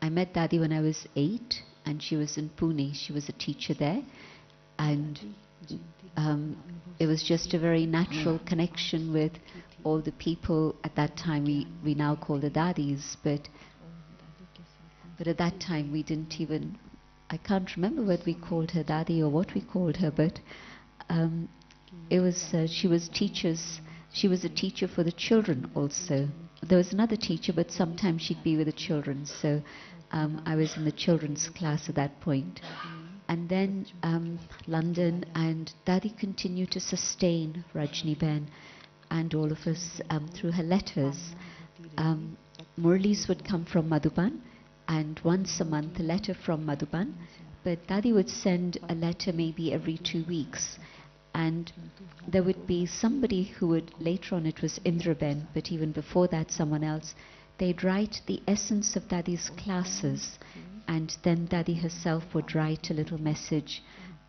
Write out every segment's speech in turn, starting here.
I met Dadi when I was 8, and she was in Pune. She was a teacher there, and it was just a very natural connection with all the people at that time. We now call the Dadis, but at that time we didn't even, I can't remember whether we called her Dadi or what we called her, but it was, she was a teacher for the children also. There was another teacher, but sometimes she'd be with the children, so I was in the children's class at that point. And then London, and Dadi continued to sustain Rajni Ben and all of us through her letters. Murlis would come from Madhuban, and once a month a letter from Madhuban, but Dadi would send a letter maybe every 2 weeks. And there would be somebody who would, later on it was Indra Ben, but even before that someone else, they'd write the essence of Dadi's classes, and then Dadi herself would write a little message.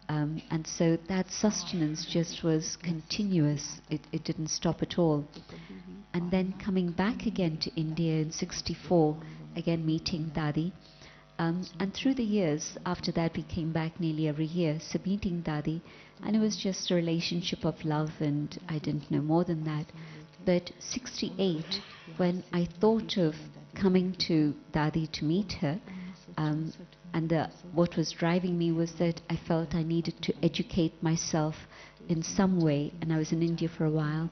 And so that sustenance just was continuous. It didn't stop at all. And then coming back again to India in '64, again meeting Dadi. And through the years, after that we came back nearly every year, so meeting Dadi, and it was just a relationship of love, and I didn't know more than that. But '68, when I thought of coming to Dadi to meet her, and what was driving me was that I felt I needed to educate myself in some way, and I was in India for a while,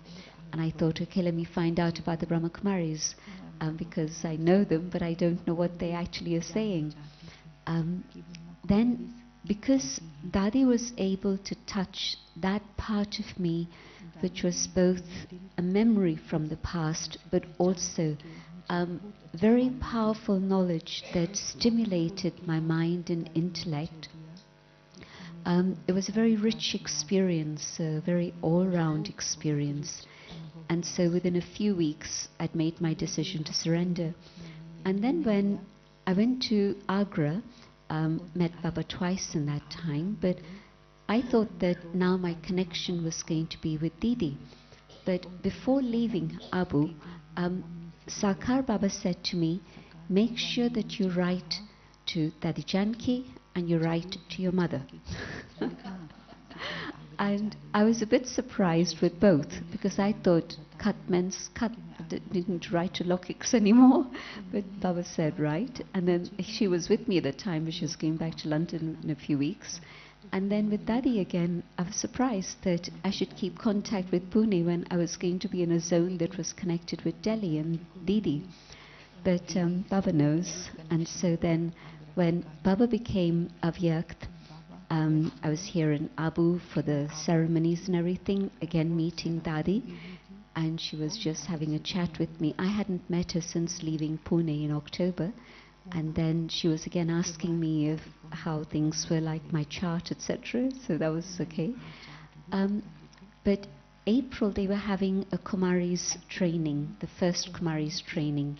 and I thought, okay, let me find out about the Brahma Kumaris, because I know them, but I don't know what they actually are saying. Then, because Dadi was able to touch that part of me, which was both a memory from the past, but also very powerful knowledge that stimulated my mind and intellect. It was a very rich experience, a very all-round experience. And so within a few weeks, I'd made my decision to surrender. And then when I went to Agra, met Baba twice in that time, but I thought that now my connection was going to be with Didi. But before leaving Abu, Sakar Baba said to me, make sure that you write to Dadi Janki and you write to your mother. And I was a bit surprised with both, because I thought cut means cut, didn't write to Lokics anymore. But Baba said right, and then she was with me at the time, but she was going back to London in a few weeks. And then with Dadi again, I was surprised that I should keep contact with Pune when I was going to be in a zone that was connected with Delhi and Didi. But Baba knows. And so then when Baba became Avyakt, I was here in Abu for the ceremonies and everything, again meeting Dadi, and she was just having a chat with me. I hadn't met her since leaving Pune in October. And then she was again asking me if how things were, like my chart, etc. So that was okay. But April they were having a Kumari's training, the first Kumari's training.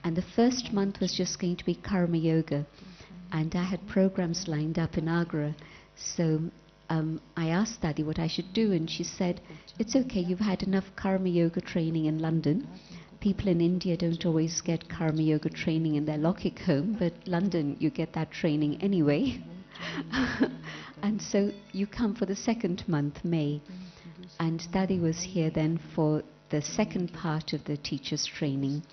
And the first month was just going to be Karma Yoga. And I had programs lined up in Agra. So I asked Dadi what I should do, and she said, it's okay, you've had enough Karma Yoga training in London. People in India don't always get Karma Yoga training in their Lokik home, but London, you get that training anyway. And so you come for the second month, May. And Dadi was here then for the second part of the teacher's training.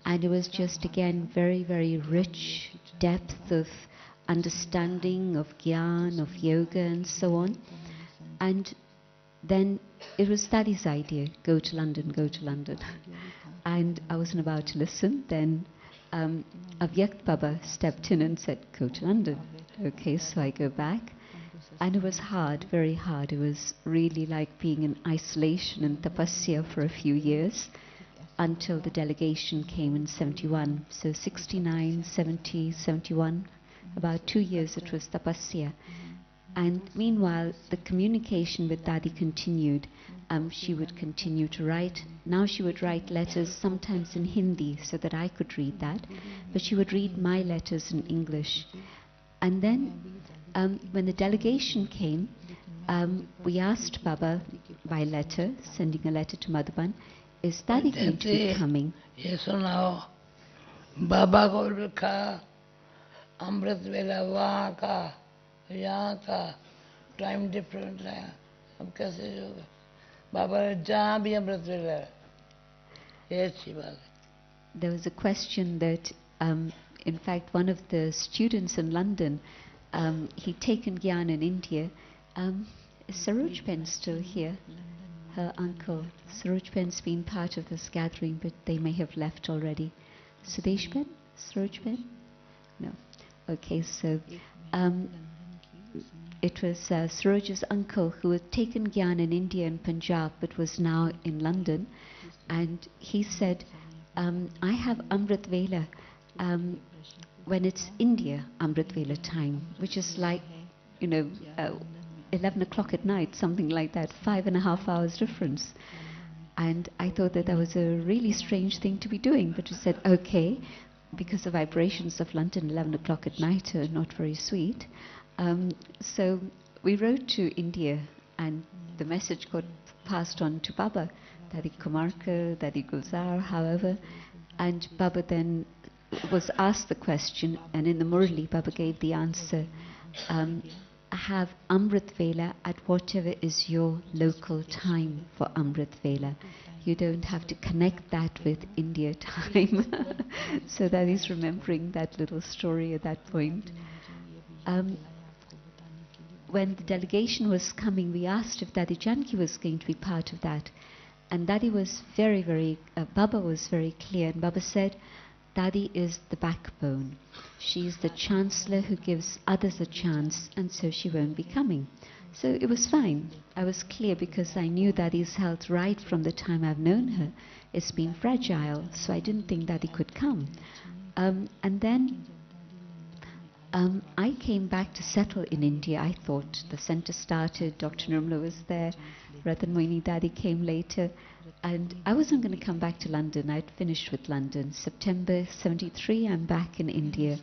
And it was just, again, very, very rich depth of understanding of Gyan, of yoga, and so on. And then it was Dadi's idea, go to London, go to London. And I wasn't about to listen. Then Avyakt Baba stepped in and said, go to London. Okay, so I go back. And it was hard, very hard. It was really like being in isolation and tapasya for a few years, until the delegation came in '71. So 69, 70, 71, about 2 years it was tapasya. And meanwhile, the communication with Dadi continued. She would continue to write. Now she would write letters, sometimes in Hindi, so that I could read that. But she would read my letters in English. And then, when the delegation came, we asked Baba by letter, sending a letter to Madhuban, is Dadi going to be coming? Yes or no? बाबा को लिखा अमृत वेला वहाँ का यहाँ का time different है, अब कैसे होगा? बाबा ने जहाँ भी अमृत वेला है, ये अच्छी बात है. There was a question that, in fact, one of the students in London, he'd taken Gyan in India. Is Saroj Pen still here? Her uncle. Saroj Pen's been part of this gathering, but they may have left already. Sudesh Pen? Saroj Pen? No. Okay, so it was Saroj's uncle who had taken Gyan in India and Punjab, but was now in London. And he said, I have Amrit Vela when it's India Amrit Vela time, which is like, 11 o'clock at night, something like that, 5.5 hours difference. And I thought that that was a really strange thing to be doing, but he said, okay, because the vibrations of London, 11 o'clock at night are not very sweet. So we wrote to India, and the message got passed on to Baba, Dadi Kumarka, Dadi Gulzar, however. And Baba then was asked the question, and in the Murli, Baba gave the answer. Have Amrit Vela at whatever is your local time for Amrit Vela. You don't have to connect that with India time. So that is remembering that little story at that point. When the delegation was coming, we asked if Dadi Janki was going to be part of that. And Dadi was Baba was very clear. And Baba said, Dadi is the backbone. She's the chancellor who gives others a chance, and so she won't be coming. So it was fine. I was clear because I knew Dadi's health right from the time I've known her. It's been fragile, so I didn't think Dadi could come. And then I came back to settle in India. I thought the center started, Dr. Nirmala was there, Ratan Moini Dadi came later, and I wasn't going to come back to London. I'd finished with London. September 73, I'm back in India,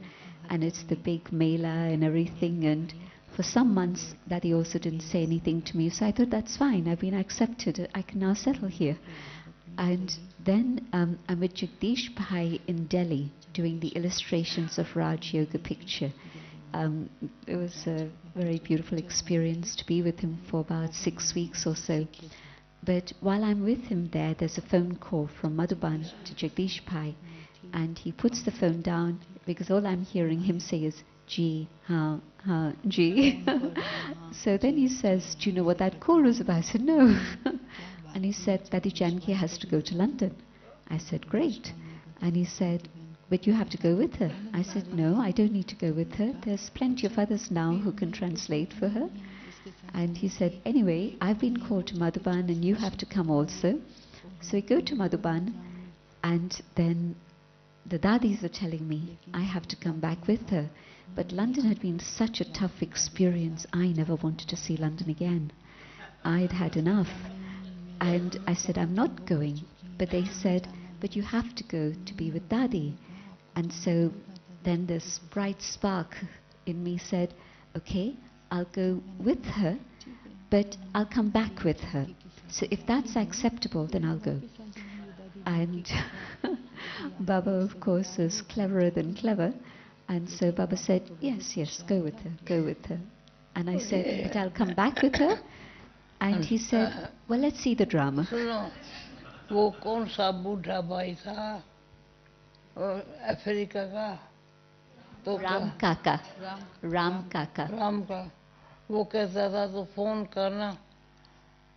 and it's the big Mela and everything, and for some months Dadi also didn't say anything to me, so I thought that's fine, I've been accepted, I can now settle here. And then I'm with Jagdish Bhai in Delhi doing the illustrations of Raj Yoga picture. It was a very beautiful experience to be with him for about 6 weeks or so. But while I'm with him there, there's a phone call from Madhuban to Jagdish Bhai, and he puts the phone down because all I'm hearing him say is Ji, ha, Ji. So then he says, do you know what that call was about? I said, no. And he said, Dadi Janki has to go to London. I said, great. And he said, but you have to go with her. I said, no, I don't need to go with her. There's plenty of others now who can translate for her. And he said, anyway, I've been called to Madhuban and you have to come also. So we go to Madhuban, and then the Dadis are telling me I have to come back with her. But London had been such a tough experience, I never wanted to see London again. I'd had enough. And I said, I'm not going. But they said, but you have to go to be with Dadi. And so then this bright spark in me said, okay, I'll go with her, but I'll come back with her. So if that's acceptable, then I'll go. And Baba, of course, is cleverer than clever. And so Baba said, yes, go with her, go with her. And I said, but I'll come back with her. And he said, well, let's see the drama. वो कौन सा बूढ़ा भाई था Africa का तो राम काका वो कहता था तो फोन करना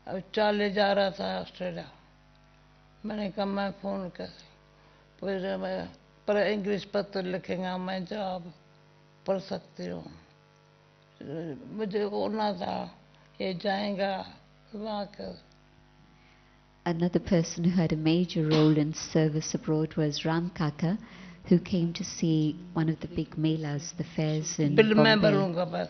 अब चले जा रहा था ऑस्ट्रेलिया मैंने कहा मैं फोन कर पर इंग्लिश पत्र लिखेगा मैं जवाब पढ़ सकती हूँ मुझे होना था ये जाएगा वहाँ कर. Another person who had a major role in service abroad was Ram Kaka, who came to see one of the big melas, the fairs in Bombay.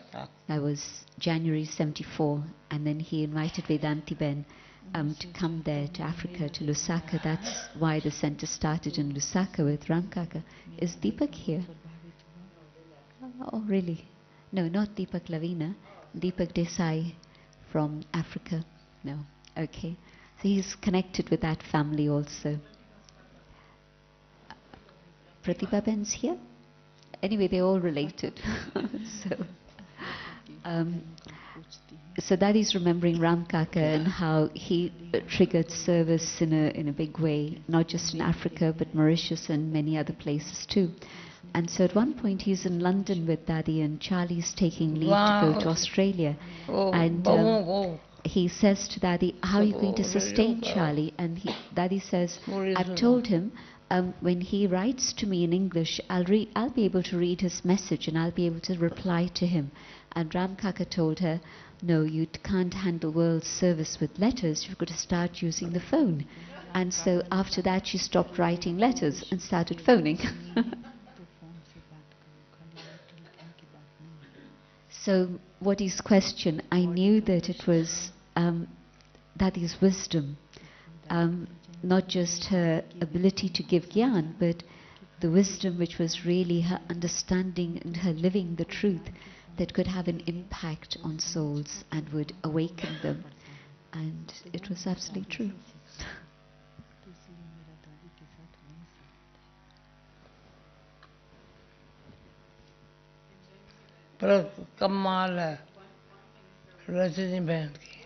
That was January 74, and then he invited Vedanti Ben to come there to Africa, to Lusaka. That's why the center started in Lusaka with Ram Kaka. Is Deepak here? Oh, really? No, not Deepak Lavina. Deepak Desai from Africa. No, okay. So he's connected with that family also. Pratibha Ben's here. Anyway, they're all related. um, so Dadi's remembering Ram Kaka and how he triggered service in a big way, not just in Africa, but Mauritius and many other places too. And so at one point he's in London with Dadi and Charlie's taking leave to go to Australia. And he says to Dadi, how are you going to sustain Charlie? And Dadi says, I've told him when he writes to me in English, I'll be able to read his message and I'll be able to reply to him. And Ram Kaka told her, no, you can't handle world service with letters, you've got to start using the phone. And so after that she stopped writing letters and started phoning. So what is question? I knew that it was Dadi's wisdom, not just her ability to give gyan, but the wisdom which was really her understanding and her living the truth that could have an impact on souls and would awaken them. And it was absolutely true. पर कमाल है रजनी बहन की,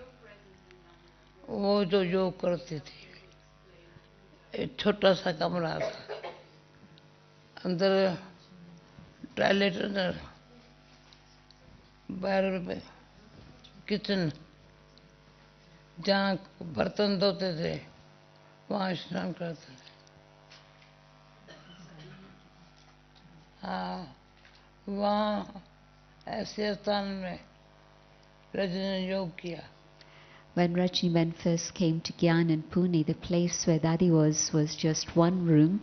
वो जो योग करती थी, एक छोटा सा कमरा था, अंदर टॉयलेट, बाहर में किचन, जहाँ बर्तन धोते थे वहाँ स्नान करते थे। हाँ, वहाँ ऐसे स्थान में रजनी ने योग किया। When Rajni Ben first came to Gyan in Pune, the place where Dadi was just one room,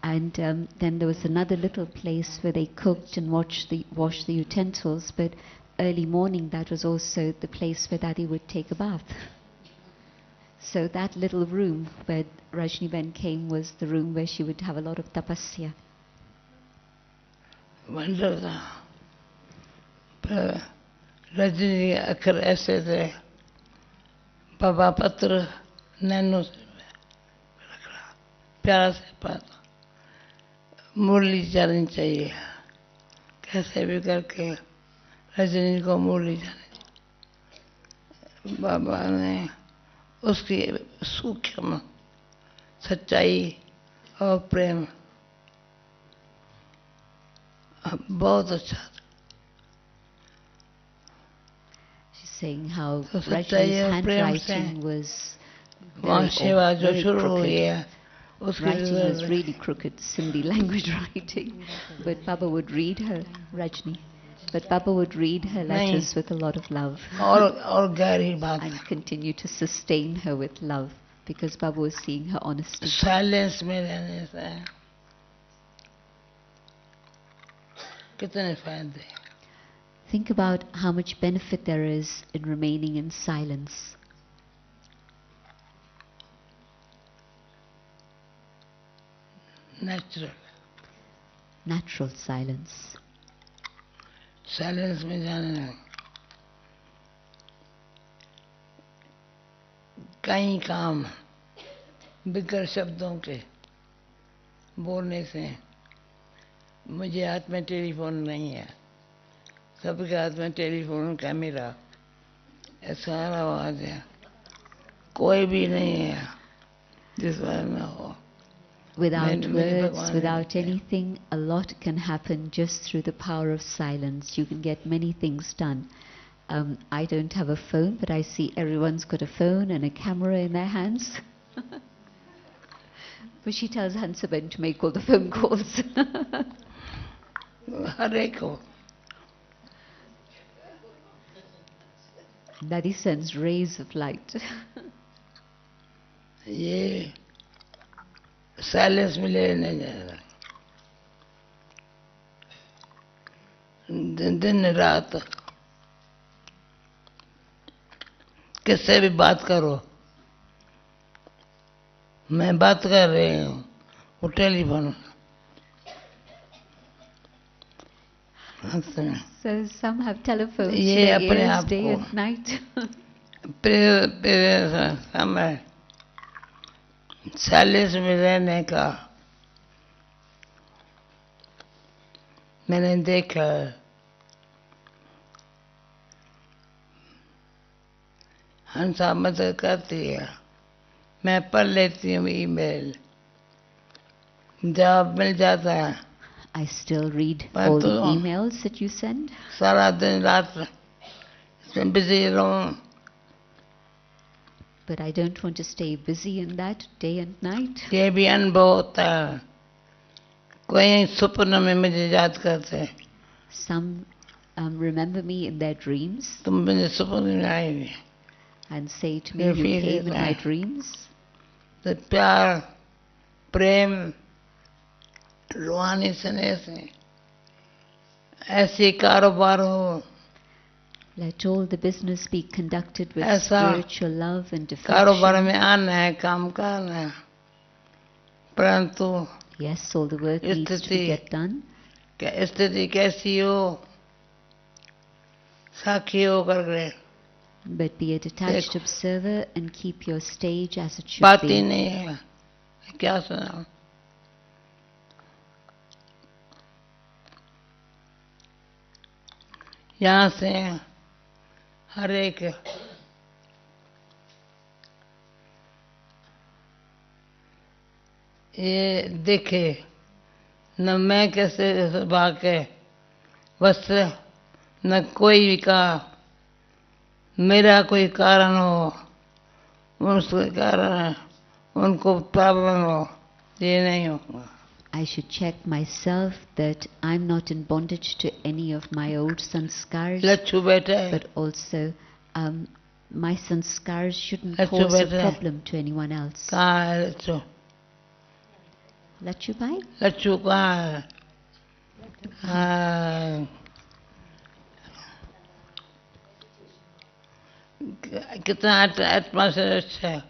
and then there was another little place where they cooked and washed the utensils, but early morning that was also the place where Dadi would take a bath. So that little room where Rajni Ben came was the room where she would have a lot of tapasya. मंडल था, पर रजनी अखर ऐसे थे, बाबा पत्र nano से रखा, प्यारा से पाता, मुरली जानी चाहिए, कैसे भी करके रजनी को मुरली जानी चाहिए। बाबा ने उसकी सूक्ष्म सच्चाई और प्रेम बहुत अच्छा था। She's saying how Rajni's handwriting was very crooked. Writing was really crooked, Sindhi language writing. But Baba would read her, Rajni, but Baba would read her letters with a lot of love. And continue to sustain her with love, because Baba was seeing her honesty. Silence में रहने से कितने फायदे। Think about how much benefit there is in remaining in silence. Natural silence. Silence में जाने कई काम बिगर शब्दों के बोलने से, मुझे हाथ में टेलीफोन नहीं है, सबके हाथ में टेलीफोन कैमरा, ऐसा आवाज है, कोई भी नहीं है जिस बारे में हो। Without words, without anything, a lot can happen just through the power of silence. You can get many things done. I don't have a phone, but I see everyone's got a phone and a camera in their hands. But she tells Hansaben to make all the phone calls. Daddy sends rays of light. ये silence में लेने जा रहा, दिन रात किससे भी बात करो, मैं बात कर रही हूँ, वो telephone. So some have telephones to their ears day and night. समय साइलेंस में रहने का मैंने देखा हंसा मदद करती है, मैं पढ़ लेती हूँ ईमेल, जवाब मिल जाता है। I still read पर all तो the emails that you send, सारा दिन रात इसमें बिजी रहूं, but I don't want to stay busy in that day and night. ये भी अनुभव होता है। कोई सपनों में मुझे याद करते हैं, Some remember me in their dreams तुम मुझे सपने में आई, and say to me, ये you फील came in होता my है। dreams. तो प्यार, प्रेम, रूहानी स्नेह से ऐसी कारोबार हो, Let all the business be conducted with ऐसा spiritual love and कारोबार affection. में आना है, काम करना है, परंतु Yes, all the work needs to स्थिति get done, स्थिति कैसी हो, साक्षी हो करके but be a detached देखो, observer and keep your stage as it should बात ही be. नहीं है, क्या सुना। यहाँ से हर एक ये देखे न मैं कैसे भागे बस, न कोई भी का मेरा कोई कारण हो, उसके कारण उनको प्रॉब्लम हो, ये नहीं होगा। I should check myself that I'm not in bondage to any of my old sanskars, Lachhu बैठा है, but also my sanskars shouldn't Lachhu cause a बैठा है, problem to anyone else. कहाँ है लच्छू? Lachu bhai? लच्छू कहाँ है? हाँ, कितना एटमॉस्फेयर अच्छा है।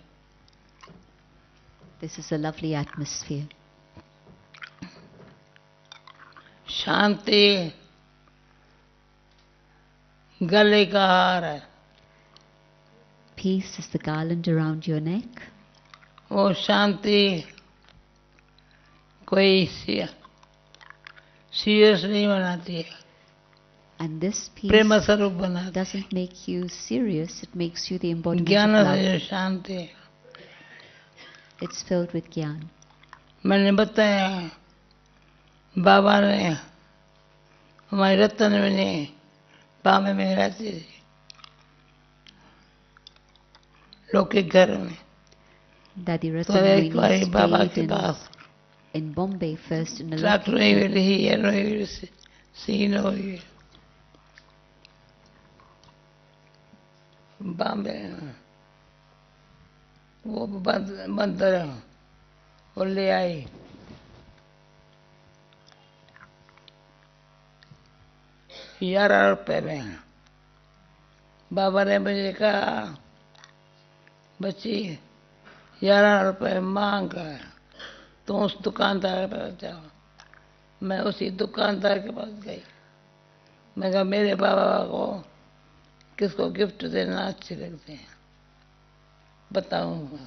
This is a lovely atmosphere. शांति गले का हार है, Peace is the garland around your neck. वो शांति कोई सीरियस नहीं बनाती है, And this peace प्रेम स्वरूप बनाती है। doesn't make you serious, it makes you the embodiment ज्ञान of से love. जो शांति है, It's filled with gyan. मैंने बताया बाबा ने हमारी रतन में बामे में रहती थी, लोग के घर में। Dadi तो एक बार Ratan बाबा stayed के पास in Bombay first in a tractor lucky में रही है, रोई सीन हो गई बॉम्बे, वो बंदर वो ले आई, ₹11 में। बाबा ने मुझे कहा बच्ची ₹11 मांग कर तो उस दुकानदार के पास जाओ। मैं उसी दुकानदार के पास गई, मैं कहा मेरे बाबा को किसको गिफ्ट देना अच्छे लगते हैं बताऊंगा।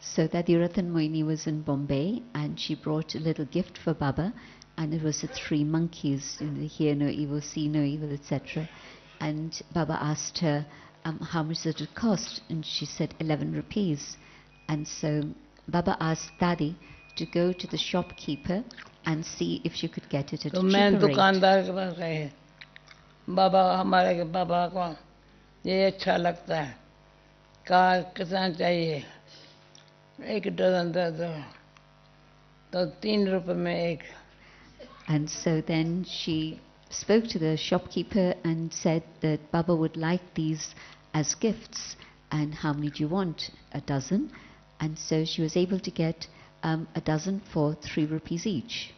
So Dadi Ratan Moini was in Bombay and she brought a little gift for Baba, and it was the 3 monkeys in the hear no evil, see no evil, etc. And Baba asked her, how much did it cost? And she said 11 rupees. And so Baba asked Dadi to go to the shopkeeper and see if she could get it at तो a मैं cheaper rate. दुकानदार के पास गई, बाबा हमारे के बाबा को ये अच्छा लगता है, कहा कितना चाहिए, 1 डजन दे दो, तो ₹3 में एक। And so then she spoke to the shopkeeper and said that Baba would like these as gifts, and how many do you want? A dozen. And so she was able to get a dozen for 3 rupees each.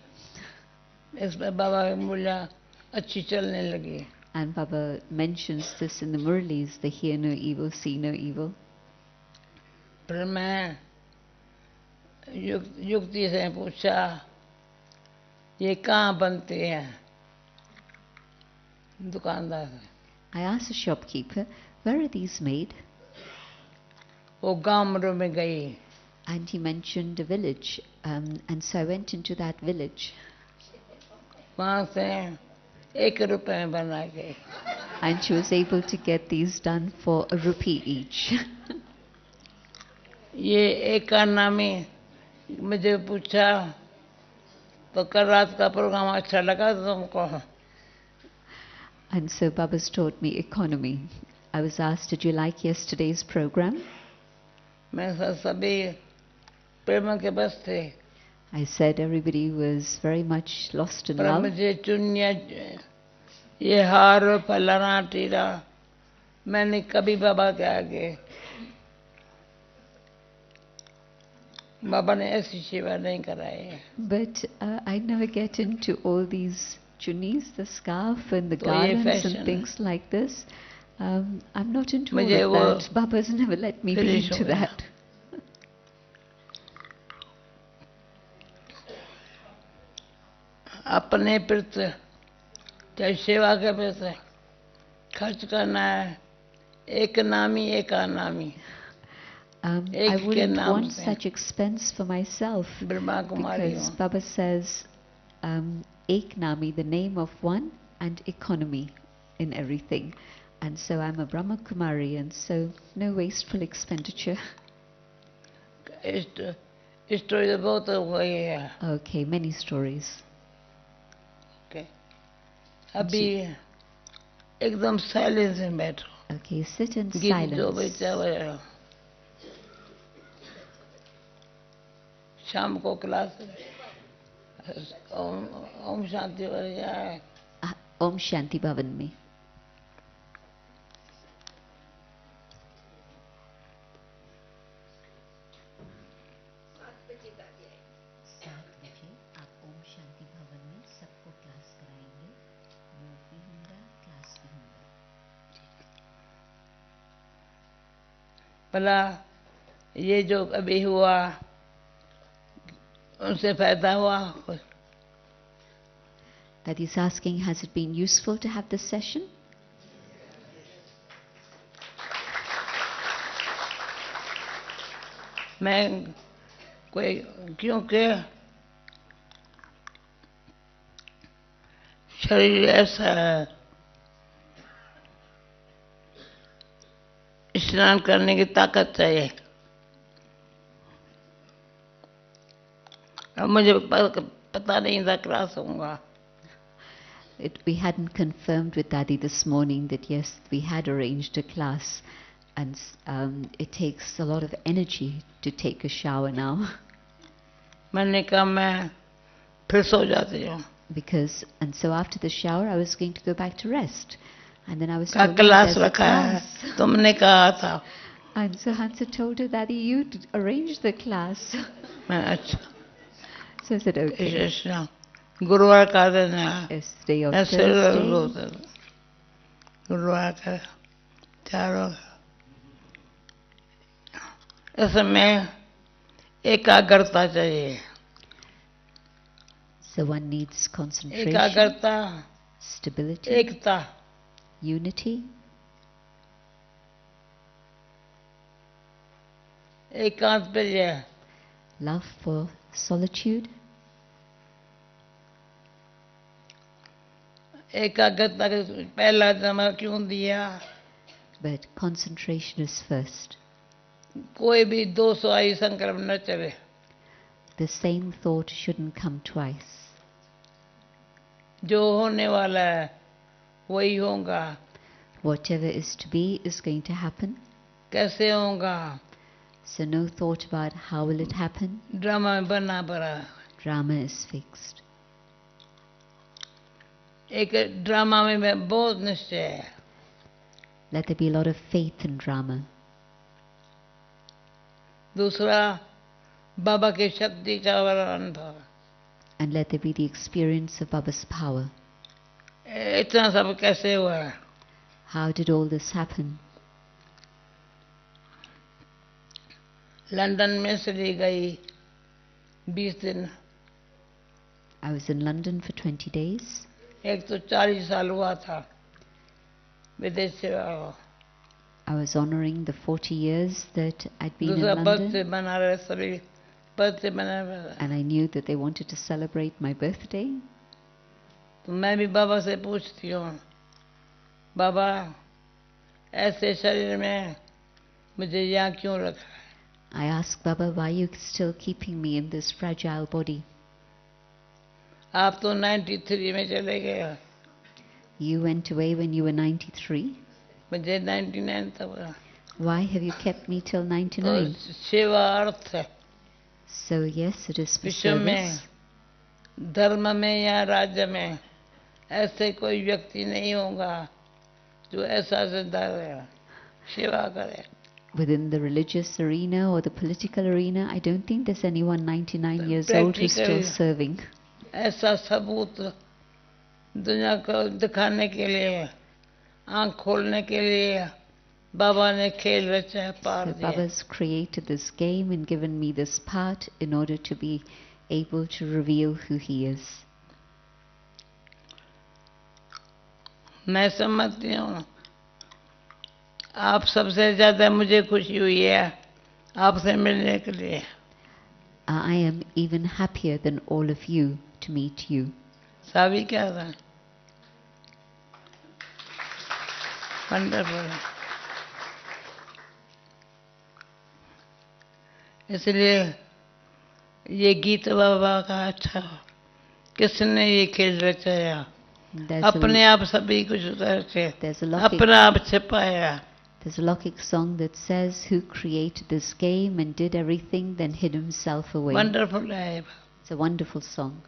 इसमें बाबा की मूल्य अच्छी चलने लगी। And Baba mentions this in the Murlis, the hear no evil, see no evil. फिर मैं युक्ति से पूछा ये कहाँ बनते हैं, दुकानदार से। I asked the shopkeeper, where are these made? वो गांव में गई, And he mentioned a village, and so I went into that village. वहाँ से 1 रुपए में बना के And she was able to get these done for ₹1 each. ये एक कारनामे मुझे पूछा तो कल रात का प्रोग्राम अच्छा लगा तुमको? And so Baba's taught me economy. I was asked, did you like yesterday's program? मैं सभी प्रेम के बस थे, I said everybody was very much lost in पर love. मुझे चुनिया ये हार फलाना टीरा मैंने कभी बाबा के आगे बाबा ने ऐसी सेवा नहीं कराई है। But I never get into all these chunnis, the scarf and the तो ये garlands fashion and है। things like this. I'm not into all मुझे of वो that. Baba's never let me be finish into हो गया। that. अपने प्रति चाहे सेवा के प्रति खर्च करना है, एक नामी एक अनामी I एक के wouldn't नाम want से such expense for myself, Brahma Kumari because हूँ। Baba says, Ek Nami, the name of one, and economy in everything. And so I'm a Brahma Kumari, and so no wasteful expenditure. Story तो बहुत हो गई है। Okay, many stories. Okay. अभी एकदम silence में बैठो, Okay, sit in गीत जो silence. बचा बजा। शाम को क्लास ओम शांति हो जाए। Om Shanti Bhavan में. भला ये जो अभी हुआ उनसे फायदा हुआ? That he's asking, has it been useful to have this session? मैं कोई क्योंकि शरीर ऐसा है, स्नान करने की ताकत चाहिए। अब मुझे पता नहीं था क्लास होगा। We hadn't confirmed with Dadi this morning that yes, we had arranged a class, and it takes a lot of energy to take a shower now. मैंने कहा मैं फिर सो जाती हूँ। And so after the shower I was going to go back to rest, and then I was का told class there's a रखा है, class. तुमने कहा था। And so Hansa told her, Daddy, you arranged the class. मैं अच्छा So I said, okay. गुरुवार का दिन है, Yesterday or ऐसे Thursday. गुरुवार का चारों इसमें एकाग्रता चाहिए। So one needs concentration, एकाग्रता, stability, एकता, unity, एकांत प्रिय, love for solitude. एकाग्रता का पहला जमा क्यों दिया? But concentration is first. कोई भी 200 आई संकल्प न चले। The same thought shouldn't come twice. जो होने वाला है वही होगा। Whatever is to be is going to happen. कैसे होगा? So no thought about how will it happen. Drama में बनना पड़ा। Drama is fixed. एक ड्रामा में बहुत निश्चय है। Let there be a lot of faith in drama. दूसरा बाबा की शक्ति का अनुभव। And let there be the experience of Baba's power. इतना सब कैसे हुआ? How did all this happen? London में चली गई 20 दिन। I was in London for 20 days. एक तो 40 साल हुआ था विदेश सेवा को। I was honoring the 40 years that I'd been in दूसरा बर्थडे London, मना रहे सभी, बर्थडे मना रहे। and I knew that they wanted to celebrate my birthday. तो मैं भी बाबा से पूछती हूँ, बाबा ऐसे शरीर में मुझे यहाँ क्यों रखा है? I ask Baba, why are you still keeping me in this fragile body? आप तो 93 में चले गए, You went away when you were 93. मुझे 99 तक। Why have you kept me till 99? तो सेवा अर्थ है So yes, it is for विश्व में, service. धर्म में या राज्य में ऐसे कोई व्यक्ति नहीं होगा जो ऐसा जिंदा रहे, सेवा करे। Within the religious arena or the political arena, I don't think there's anyone 99 years old who's still serving. ऐसा सबूत दुनिया को दिखाने के लिए, आँख खोलने के लिए बाबा ने खेल रचा है, पार So दिया। Baba's created this game and given me this part in order to be able to reveal who he is. मैं समझती हूँ आप सबसे ज्यादा मुझे खुशी हुई है आपसे मिलने के लिए। I am even happier than all of you to meet you. सावी क्या था? वंडरफुल। इसलिए ये गीत बाबा का अच्छा, किसने ये खेल रचाया? अपने आप सभी कुछ उतर से अपना आप छिपाया। There's a Lokik song that says, who created this game and did everything, then hid himself away. Wonderful है। It's a wonderful song.